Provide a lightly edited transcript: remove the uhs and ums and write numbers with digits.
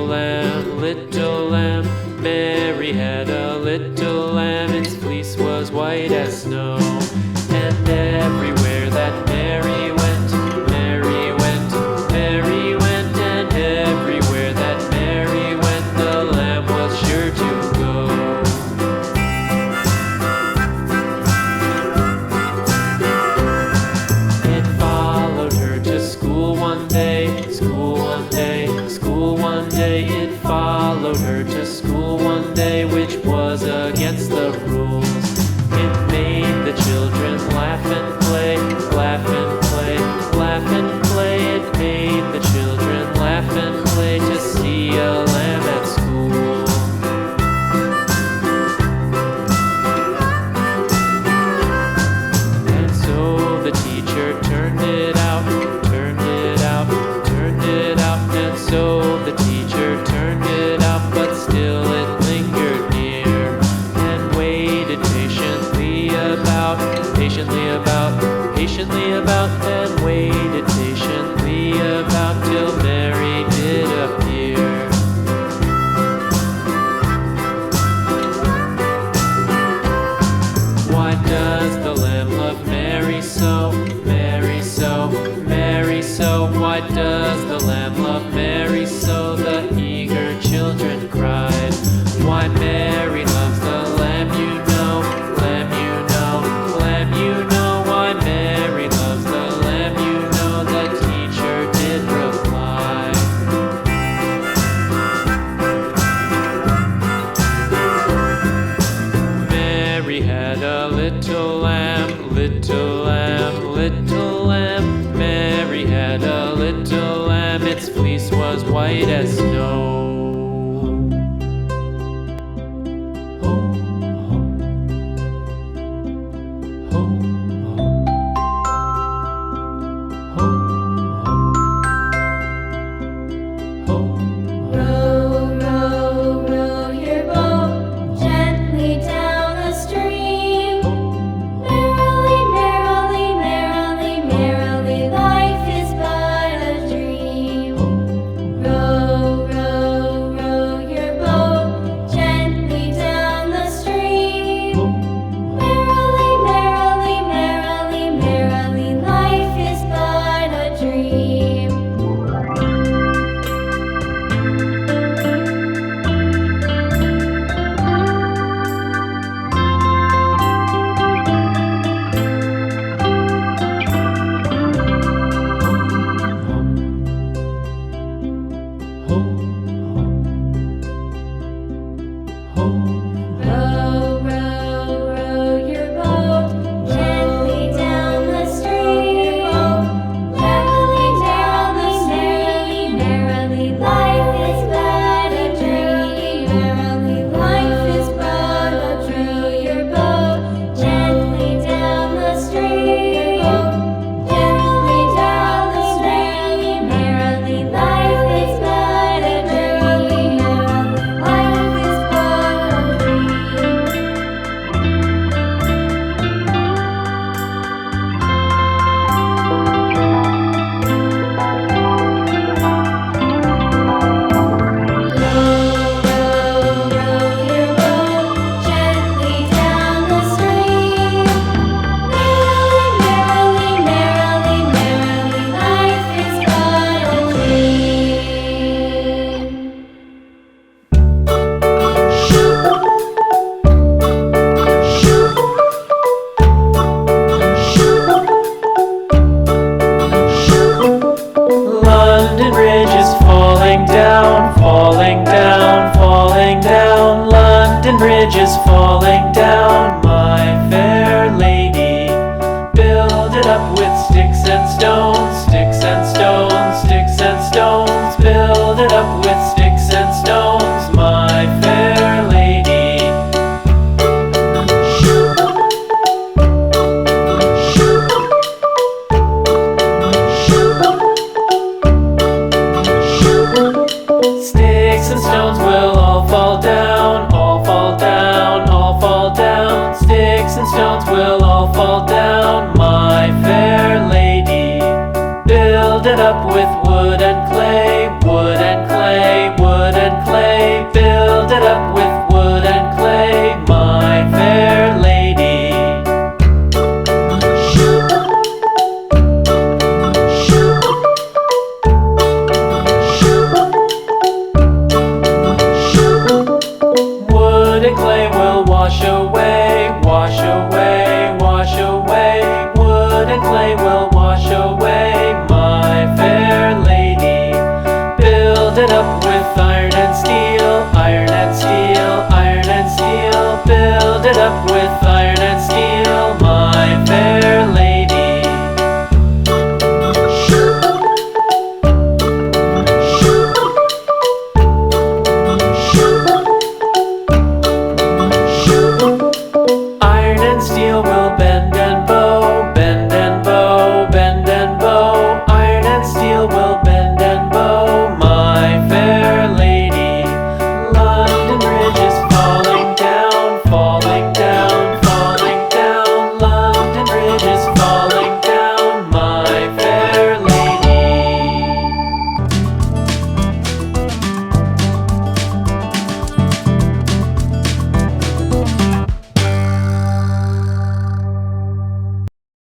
little lamb. Mary had a little lamb, its fleece was white as snow. And everywhere that Mary went, Mary went, Mary went, and everywhere that Mary went, the lamb was sure to go. It followed her to school one day, school one day, school one day. It followed her to school one day, which was against the rules. It made the children laugh and play, laugh and play, laugh and play. It made the children laugh and play to see a lamb at school. And so the teacher turned it out, turned it out, turned it out. And so the teacher turned it out, but still it lingered near and waited patiently about, patiently about, patiently about, and waited patiently about till Mary did appear. Why does the lamb love Mary so, Mary so, Mary so? Why does the lamb love Mary so? The eager children cried. Why Mary loves the lamb, you know, lamb, you know, lamb, you know. Why Mary loves the lamb, you know, the teacher did reply. Mary had a little lamb, little lamb, little lamb. Mary had a little lamb, its fleece was white as snow. Bridge is falling down, my fair lady. Build it up with sticks and stones, sticks and stones, sticks and stones. Build it up with sticks and stones, my fair lady. Sticks and stones will